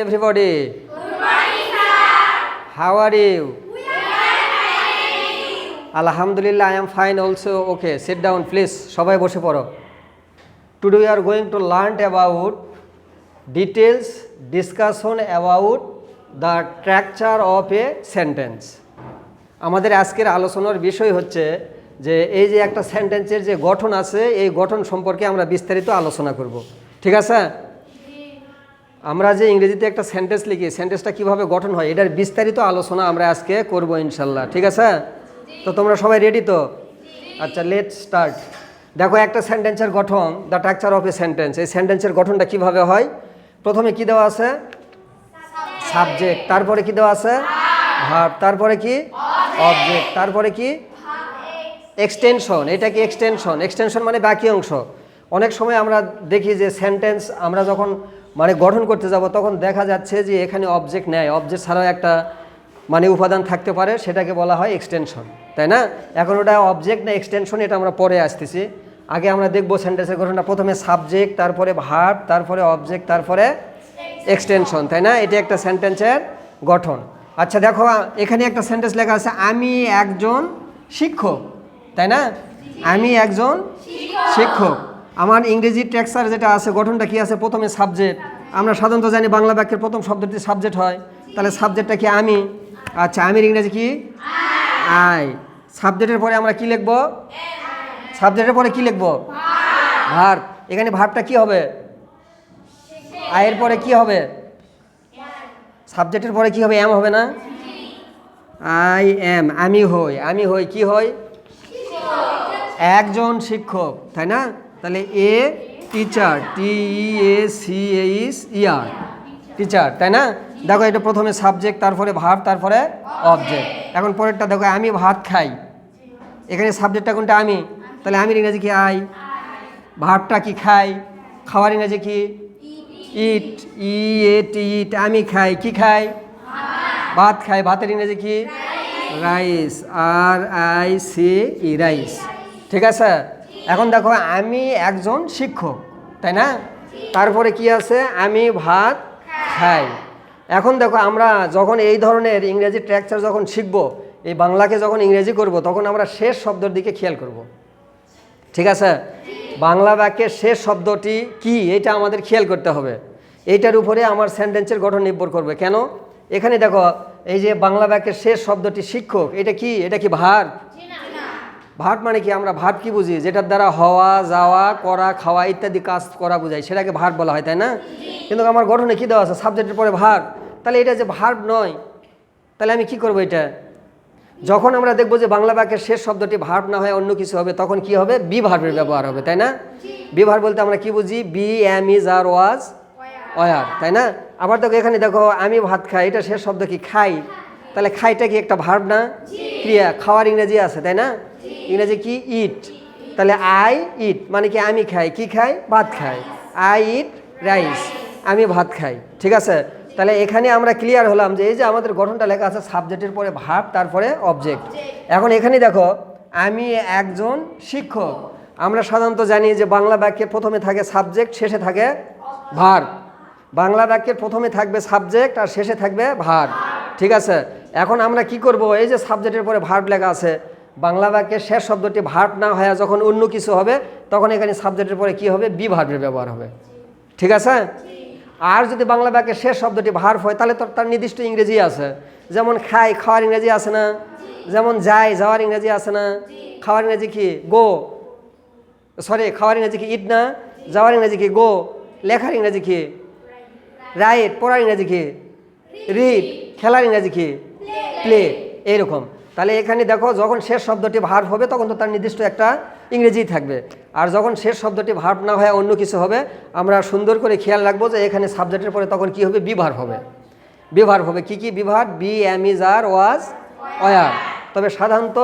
everybody. Good morning, sir. How are you? We are fine. Alhamdulillah, I am fine also. Okay, sit down please. সবাই বসে পড়ো. Today we are going to learn about details discussion about the structure of a sentence. আমাদের আজকের আলোচনার বিষয় হচ্ছে যে এই যে একটা সেন্টেন্সের যে গঠন আছে এই গঠন সম্পর্কে আমরা বিস্তারিত আলোচনা করব। ঠিক আছে? আমরা যে ইংরেজিতে একটা সেন্টেন্স লিখি সেন্টেন্সটা কিভাবে গঠন হয় এটার বিস্তারিত আলোচনা আমরা আজকে করব ইনশাল্লাহ। ঠিক আছে? তো তোমরা সবাই রেডি তো? আচ্ছা, লেটস স্টার্ট। দেখো একটা সেন্টেন্সের গঠন, the structure of a sentence. এই সেন্টেন্সের গঠনটা কিভাবে হয়? প্রথমে কি দেওয়া আছে? সাবজেক্ট। তারপরে কি দেওয়া আছে? ভার্ব। তারপরে কি? অবজেক্ট। তারপরে কি? এক্সটেনশন। এটা কি এক্সটেনশন? এক্সটেনশন মানে বাকি অংশ। অনেক সময় আমরা দেখি যে সেন্টেন্স আমরা যখন মানে গঠন করতে যাব তখন দেখা যাচ্ছে যে এখানে অবজেক্ট নেয়, অবজেক্ট ছাড়াও একটা মানে উপাদান থাকতে পারে, সেটাকে বলা হয় এক্সটেনশন, তাই না? এখন ওটা অবজেক্ট না এক্সটেনশন এটা আমরা পরে আসতেছি। আগে আমরা দেখব সেন্টেন্সের গঠনটা। প্রথমে সাবজেক্ট, তারপরে ভার্ব, তারপরে অবজেক্ট, তারপরে এক্সটেনশন, তাই না? এটি একটা সেন্টেন্সের গঠন। আচ্ছা দেখো, এখানে একটা সেন্টেন্স লেখা আছে আমি একজন শিক্ষক, তাই না? আমি একজন শিক্ষক। আমার ইংরেজি স্ট্রাকচার যেটা আছে গঠনটা কি আছে? প্রথমে সাবজেক্ট। আমরা সাধারণত জানি বাংলা বাক্যের প্রথম শব্দটি সাবজেক্ট হয়, তাহলে সাবজেক্টটা কি? আমি। আচ্ছা, আমির ইংরেজি কি? আই। সাবজেক্টের পরে আমরা কি লিখব? সাবজেক্টের পরে কি লিখব? ভার্ব। এখানে ভার্বটা কি হবে? আয়ের পরে কি হবে? সাবজেক্টের পরে কি হবে? এম হবে না? I am. আমি হই। আমি হই কি হই? একজন শিক্ষক, তাই না? তাহলে এ টিচার, TEACHER, টিচার, তাই না? দেখো এটা প্রথমে সাবজেক্ট, তারপরে ভার্ব, তারপরে অবজেক্ট। এখন পরেরটা দেখো, আমি ভাত খাই। এখানে সাবজেক্টটা কোনটা? আমি। তাহলে আমির ইংরেজি কি? আই। ভার্বটা কি? খাই। খাওয়ার ইংরেজি কি? ইট, EAT, ইট। আমি খাই কি? খাই। ভাত খাই। ভাতের ইংরেজি কি? Rice, RICE, rice. ঠিক আছে? এখন দেখো আমি একজন শিক্ষক, তাই না? তারপরে কি আছে? আমি ভাত খাই। এখন দেখো আমরা যখন এই ধরনের ইংরেজি স্ট্রাকচার যখন শিখব, এই বাংলাকে যখন ইংরেজি করব তখন আমরা শেষ শব্দের দিকে খেয়াল করব। ঠিক আছে? বাংলা বাক্যের শেষ শব্দটি কি এটা আমাদের খেয়াল করতে হবে। এইটার উপরে আমার সেন্টেন্সের গঠন নির্ভর করবে। কেন? এখানে দেখো এই যে বাংলা বাক্যের শেষ শব্দটি শিক্ষক, এটা কি? এটা কি ভার্ব? ভার্ব মানে কি? আমরা ভার্ব কি বুঝি? যেটার দ্বারা হওয়া, যাওয়া, করা, খাওয়া ইত্যাদি কাজ করা বোঝায়, সেটাকে ভার্ব বলা হয়, তাই না? কিন্তু আমার গঠনে কি দেওয়া আছে? সাবজেক্টের পরে ভার্ব। তাহলে এটা যে ভার্ব নয়, তাহলে আমি কি করব? এটা যখন আমরা দেখব যে বাংলা বাক্যের শেষ শব্দটি ভার্ব না হয় অন্য কিছু হবে, তখন কি হবে? বি ভার্বের ব্যবহার হবে, তাই না? বি ভার্ব বলতে আমরা কি বুঝি? Be, am, is, are, was, were, তাই না? আবার দেখো এখানে দেখো আমি ভাত খাই, এটা শেষ শব্দ কি? খাই। তাহলে খাইটা কি একটা ভার্ব না? ক্রিয়া। খাওয়ার ইংরেজি আছে, তাই না? ইংরেজি কি? ইট। তাহলে আই ইট মানে কি? আমি খাই কি? খাই। ভাত খাই। আই ইট রাইস, আমি ভাত খাই। ঠিক আছে? তাহলে এখানে আমরা ক্লিয়ার হলাম যে এই যে আমাদের গঠনটা লেখা আছে সাবজেক্টের পরে ভার্ব, তারপরে অবজেক্ট। এখন এখানে দেখো আমি একজন শিক্ষক। আমরা সাধারণত জানি যে বাংলা বাক্যের প্রথমে থাকে সাবজেক্ট, শেষে থাকে ভার্ব। বাংলা বাক্যের প্রথমে থাকবে সাবজেক্ট আর শেষে থাকবে ভার্ব। ঠিক আছে? এখন আমরা কি করব? এই যে সাবজেক্টের পরে ভার্ব লেখা আছে, বাংলা বাক্যের শেষ শব্দটি ভার্ব না হয়ে যখন অন্য কিছু হবে তখন এখানে সাবজেক্টের পরে কি হবে? বি ভার্বের ব্যবহার হবে। ঠিক আছে? আর যদি বাংলা বাক্যের শেষ শব্দটি ভার্ব হয় তাহলে তো তার নির্দিষ্ট ইংরেজি আছে। যেমন খাই, খাওয়ার ইংরেজি আছে না? যেমন যাই, যাওয়ার ইংরেজি আছে না? খাওয়ার ইংরেজি কি? গো। সরি, খাওয়ার ইংরেজি কি? ইট না? যাওয়ার ইংরেজি কি? গো। লেখার ইংরেজি কি? রাইট। পড়ার ইংরেজি কি? রিড। খেলার ইংরেজি কি? প্লে। এইরকম। তাহলে এখানে দেখো যখন শেষ শব্দটি ভার্ব হবে তখন তো তার নির্দিষ্ট একটা ইংরেজি থাকবে। আর যখন শেষ শব্দটি ভার্ব না হয় অন্য কিছু হবে, আমরা সুন্দর করে খেয়াল রাখবো যে এখানে সাবজেক্টের পরে তখন কি হবে? বি ভার্ব হবে। বি ভার্ব হবে। কি কি be verb? Be, am, is, are, was, were. তবে সাধারণত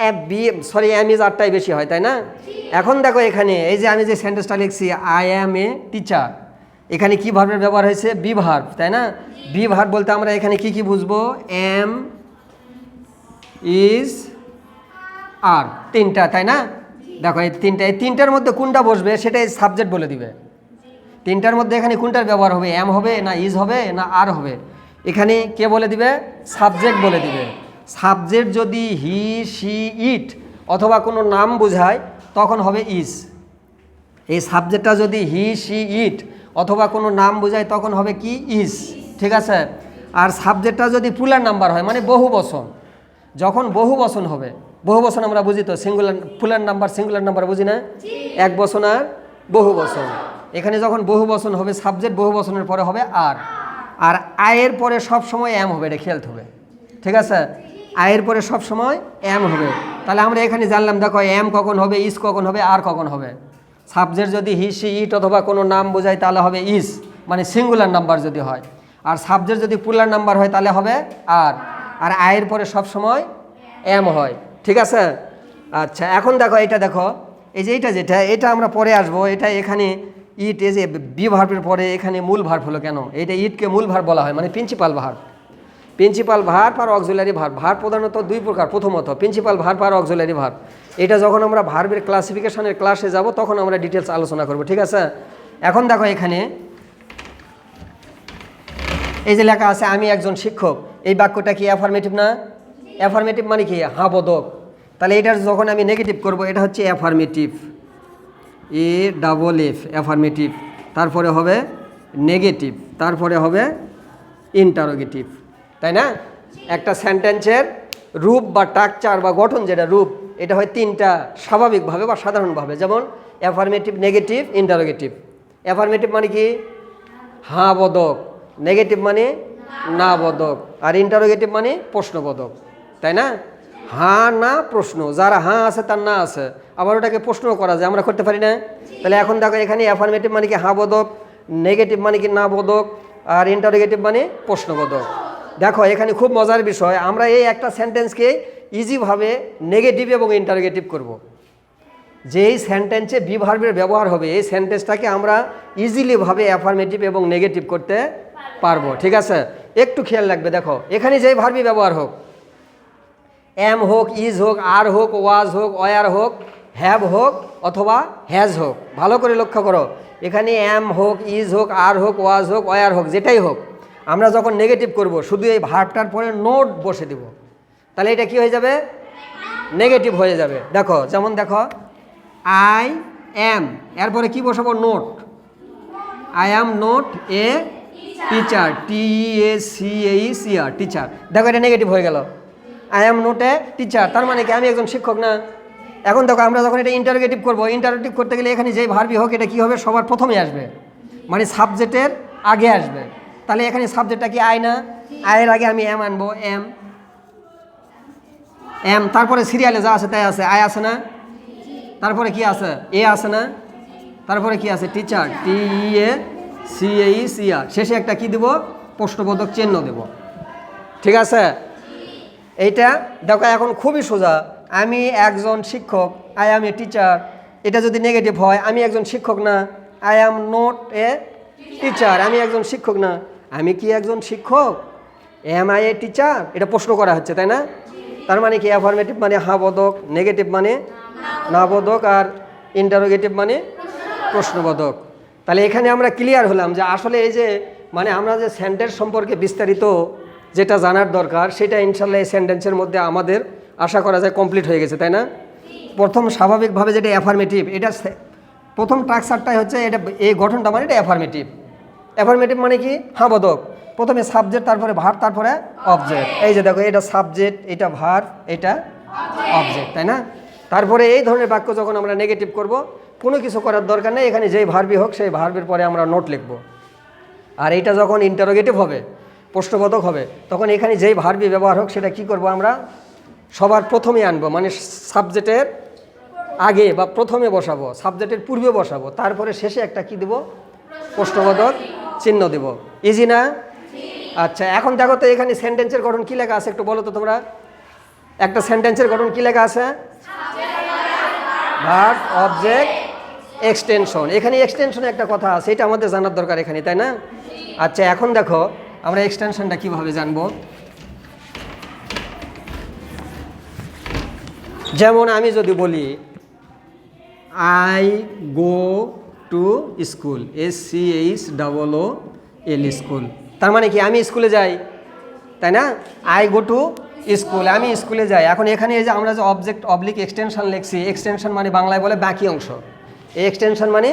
এম ইজ, আরটাই বেশি হয়, তাই না? এখন দেখো এখানে এই যে আমি যে সেন্টেন্সটা লিখছি আই অ্যাম এ টিচার, এখানে কি ভার্বের ব্যবহার হয়েছে? বি ভার্ব, তাই না? বি ভার্ব বলতে আমরা এখানে কি কি বুঝবো? এম, ইজ, আর, তিনটা, তাই না? দেখো এই তিনটার মধ্যে কোনটা বসবে সেটাই সাবজেক্ট বলে দিবে। তিনটার মধ্যে এখানে কোনটার ব্যবহার হবে, এম হবে না ইজ হবে না আর হবে? এখানে কে বলে দিবে? সাবজেক্ট বলে দিবে। সাবজেক্ট যদি হি সি ইট অথবা কোনো নাম বোঝায় তখন হবে ইজ। এই সাবজেক্টটা যদি হি সি ইট অথবা কোনো নাম বোঝায় তখন হবে কি? ইজ। ঠিক আছে। আর সাবজেক্টটা যদি প্লুরাল নাম্বার হয় মানে বহু বচন, যখন বহু বচন হবে, বহু বচন আমরা বুঝি তো, singular plural number singular number বুঝি না? এক বচন আর বহু বচন। এখানে যখন বহু বচন হবে সাবজেক্ট বহু বচনের পরে হবে আর। আর আয়ের পরে সব সময় এম হবে, এটা খেয়াল হবে। ঠিক আছে। আয়ের পরে সব সময় এম হবে। তাহলে আমরা এখানে জানলাম, দেখো এম কখন হবে, ইজ কখন হবে, আর কখন হবে। সাবজেক্ট যদি হি সি ইট অথবা কোনো নাম বোঝায় তাহলে হবে ইজ, মানে সিঙ্গুলার নাম্বার যদি হয়। আর সাবজেক্ট যদি প্লুরাল নাম্বার হয় তাহলে হবে আর। আর আয়ের পরে সব সময় এম হয়। ঠিক আছে। আচ্ছা, এখন দেখো এটা দেখো, এই যে এইটা যেটা, এটা আমরা পরে আসবো। এটা এখানে ইট, এই যে বি ভার্বের পরে এখানে মূল ভার্ব হলো কেন? এটা ইটকে মূল ভার্ব বলা হয়, মানে প্রিন্সিপাল ভার্ব। প্রিন্সিপাল ভার্ব আর অক্সিলারি ভার্ব। ভার্ব প্রধানত দুই প্রকার। প্রথমত প্রিন্সিপাল ভার্ব আর অক্সিলারি ভার্ব। এটা যখন আমরা ভার্বের ক্লাসিফিকেশনের ক্লাসে যাব তখন আমরা ডিটেলস আলোচনা করব। ঠিক আছে। এখন দেখো এখানে এই যে লেখা আছে আমি একজন শিক্ষক, এই বাক্যটা কি অ্যাফার্মেটিভ না? অ্যাফার্মেটিভ মানে কি? হ্যাঁ বোধক। তাহলে এটার যখন আমি নেগেটিভ করব, এটা হচ্ছে অ্যাফার্মেটিভ, এ ডাবল এফ, অ্যাফার্মেটিভ। তারপরে হবে নেগেটিভ, তারপরে হবে ইন্টারোগেটিভ, তাই না? একটা সেন্টেন্সের রূপ বা স্ট্রাকচার বা গঠন যেটা রূপ, এটা হয় তিনটা স্বাভাবিকভাবে বা সাধারণভাবে, যেমন অ্যাফার্মেটিভ, নেগেটিভ, ইন্টারোগেটিভ। অ্যাফার্মেটিভ মানে কি? হ্যাঁ বোধক। নেগেটিভ মানে না বোধক। আর ইন্টারোগেটিভ মানে প্রশ্নবোধক, তাই না? হ্যাঁ না প্রশ্ন, যার হ্যাঁ আছে তার না আছে, আবার ওটাকে প্রশ্নও করা যায়, আমরা করতে পারি না? তাহলে এখন দেখো এখানে অ্যাফার্মেটিভ মানে কি? হ্যাঁ বোধক। নেগেটিভ মানে কি? না বোধক। আর ইন্টারোগেটিভ মানে প্রশ্নবোধক। দেখো এখানে খুব মজার বিষয়, আমরা এই একটা সেন্টেন্সকে ইজিভাবে নেগেটিভ এবং ইন্টারোগেটিভ করব। যেই সেন্টেন্সে বি ভার্বের ব্যবহার হবে এই সেন্টেন্সটাকে আমরা ইজিলিভাবে অ্যাফার্মেটিভ এবং নেগেটিভ করতে পারবো। ঠিক আছে। একটু খেয়াল রাখবে, দেখো এখানে যেই ভার্বই ব্যবহার হোক, এম হোক, ইজ হোক, আর হোক, ওয়াজ হোক, ওয়ার হোক, হ্যাভ হোক অথবা হ্যাজ হোক, ভালো করে লক্ষ্য করো, এখানে এম হোক, ইজ হোক, আর হোক, ওয়াজ হোক, ওয়ার হোক, যেটাই হোক, আমরা যখন নেগেটিভ করব শুধু এই ভার্বটার পরে নোট বসে দেব, তাহলে এটা কি হয়ে যাবে? নেগেটিভ হয়ে যাবে। দেখো যেমন দেখো আই এম, এরপরে কি বসাবো? Note. I am not a teacher, TEACHER, teacher. দেখো এটা নেগেটিভ হয়ে গেল। I am not a teacher, তার মানে কি? আমি একজন শিক্ষক না। এখন দেখো আমরা যখন এটা ইন্টারোগেটিভ করবো, ইন্টারোগেটিভ করতে গেলে এখানে যেই ভার্বই হোক এটা কী হবে? সবার প্রথমে আসবে, মানে সাবজেক্টের আগে আসবে। তাহলে এখানে সাবজেক্টটা কি? আই না? আয়ের আগে আমি এম আনবো, এম। এম, তারপরে সিরিয়ালে যা আছে তাই আছে, আই আছে না? তারপরে কি আছে? এ আছে না? তারপরে কি আছে? Teacher, TEACHER। শেষে একটা কি দেব? প্রশ্নবোধক চিহ্ন দেব। ঠিক আছে। এইটা দেখো এখন খুবই সোজা। আমি একজন শিক্ষক, আই অ্যাম এ টিচার, এটা যদি নেগেটিভ হয় আমি একজন শিক্ষক না। I am not a teacher, আমি একজন শিক্ষক না। আমি কি একজন শিক্ষক? এম আই এ টিচার, এটা প্রশ্ন করা হচ্ছে, তাই না? তার মানে কি? অ্যাফার্মেটিভ মানে হ্যাঁ বোধক, নেগেটিভ মানে না বোধক, আর ইন্টারোগেটিভ মানে প্রশ্নবোধক। তাহলে এখানে আমরা ক্লিয়ার হলাম যে আসলে এই যে মানে আমরা যে সেন্টেন্স সম্পর্কে বিস্তারিত যেটা জানার দরকার সেটা ইনশাল্লাহ এই সেন্টেন্সের মধ্যে আমাদের আশা করা যায় কমপ্লিট হয়ে গেছে, তাই না? প্রথম স্বাভাবিকভাবে যেটা অ্যাফার্মেটিভ, এটা প্রথম স্ট্রাকচারটাই হচ্ছে এটা, এই গঠনটা মানে এটা অ্যাফার্মেটিভ। অ্যাফার্মেটিভ মানে কি? হ্যাঁ বোধক। প্রথমে সাবজেক্ট, তারপরে ভার্ব, তারপরে অবজেক্ট। এই যে দেখো এটা সাবজেক্ট, এটা ভার্ব, এটা অবজেক্ট, তাই না? তারপরে এই ধরনের বাক্য যখন আমরা নেগেটিভ করব, কোনো কিছু করার দরকার নেই, এখানে যেই ভার্বই হোক সেই ভার্বের পরে আমরা নোট লিখব। আর এইটা যখন ইন্টারোগেটিভ হবে, প্রশ্নবোধক হবে, তখন এখানে যেই ভার্বই ব্যবহার হোক সেটা কি করব? আমরা সবার প্রথমে আনবো, মানে সাবজেক্টের আগে বা প্রথমে বসাবো, সাবজেক্টের পূর্বে বসাবো, তারপরে শেষে একটা কি দেব? প্রশ্নবোধক চিহ্ন দেব। ইজি না? আচ্ছা, এখন দেখো তো এখানে সেন্টেন্সের গঠন কি লেখা আছে একটু বলো তো তোমরা। একটা সেন্টেন্সের গঠন কি লেখা আছে? Verb, object, extension. এখানে এক্সটেনশনে একটা কথা আছে, এটা আমাদের জানার দরকার এখানে, তাই না? আচ্ছা, এখন দেখো আমরা এক্সটেনশনটা কিভাবে জানবো। যেমন আমি যদি বলি I go to school, SCHOOL school. তার মানে কি আমি স্কুলে যাই, তাই না? আই গো টু স্কুল, আমি স্কুলে যাই। এখন এখানে এই যে আমরা যে অবজেক্ট অবলিক এক্সটেনশন লিখছি, এক্সটেনশন মানে বাংলায় বলে বাকি অংশ, এই এক্সটেনশন মানে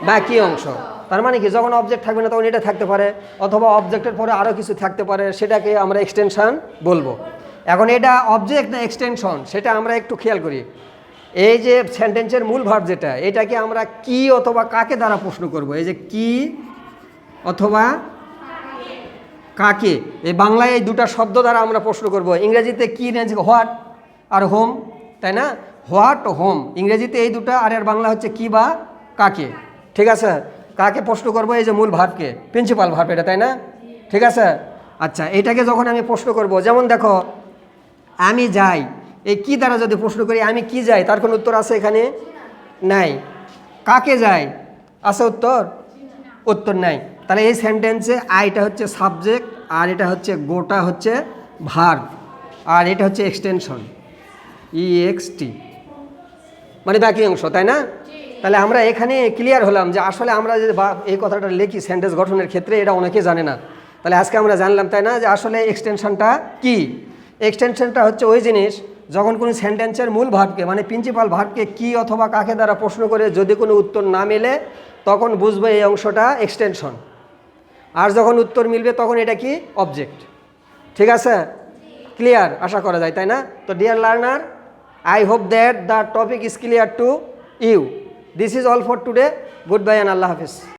বাকি অংশ। তার মানে কি যখন অবজেক্ট থাকবে না তখন এটা থাকতে পারে, অথবা অবজেক্টের পরে আরও কিছু থাকতে পারে, সেটাকে আমরা এক্সটেনশন বলবো। এখন এটা অবজেক্ট না এক্সটেনশন সেটা আমরা একটু খেয়াল করি। এই যে সেন্টেন্সের মূল ভার্ব যেটা, এটাকে আমরা কি অথবা কাকে দ্বারা প্রশ্ন করব। এই যে কি অথবা কাকে, এই বাংলায় এই দুটো শব্দ দ্বারা আমরা প্রশ্ন করব। ইংরেজিতে কি নেই, হোয়াট আর হোম, তাই না? হোয়াট হোম ইংরেজিতে এই দুটো, আর এর বাংলা হচ্ছে কি বা কাকে। ঠিক আছে, কাকে প্রশ্ন করব? এই যে মূল ভার্বকে, প্রিন্সিপাল ভার্ব এটা, তাই না? ঠিক আছে, আচ্ছা এটাকে যখন আমি প্রশ্ন করব, যেমন দেখো আমি যাই, এই কি দ্বারা যদি প্রশ্ন করি আমি কি যাই, তার কোনো উত্তর আছে এখানে? নাই। কাকে যাই আছে উত্তর? উত্তর নাই। তাহলে এই সেন্টেন্সে আইটা হচ্ছে সাবজেক্ট, আর এটা হচ্ছে গোটা হচ্ছে ভার্ব, আর এটা হচ্ছে এক্সটেনশন EXT, মানে বাকি অংশ, তাই না? তাহলে আমরা এখানে ক্লিয়ার হলাম যে আসলে আমরা যে এই কথাটা লিখি সেন্টেন্স গঠনের ক্ষেত্রে, এটা অনেকে জানে না। তাহলে আজকে আমরা জানলাম, তাই না, যে আসলে এক্সটেনশনটা কি। এক্সটেনশনটা হচ্ছে ওই জিনিস যখন কোনো সেন্টেন্সের মূল ভার্বকে মানে প্রিন্সিপাল ভার্বকে কি অথবা কাকে দ্বারা প্রশ্ন করে যদি কোনো উত্তর না মেলে তখন বুঝবে এই অংশটা এক্সটেনশন, আর যখন উত্তর মিলবে তখন এটা কি অবজেক্ট। ঠিক আছে, ক্লিয়ার আশা করা যায়, তাই না? তো deer learner, I hope that the topic is clear to you. This is all for today. Goodbye and Allah Hafiz.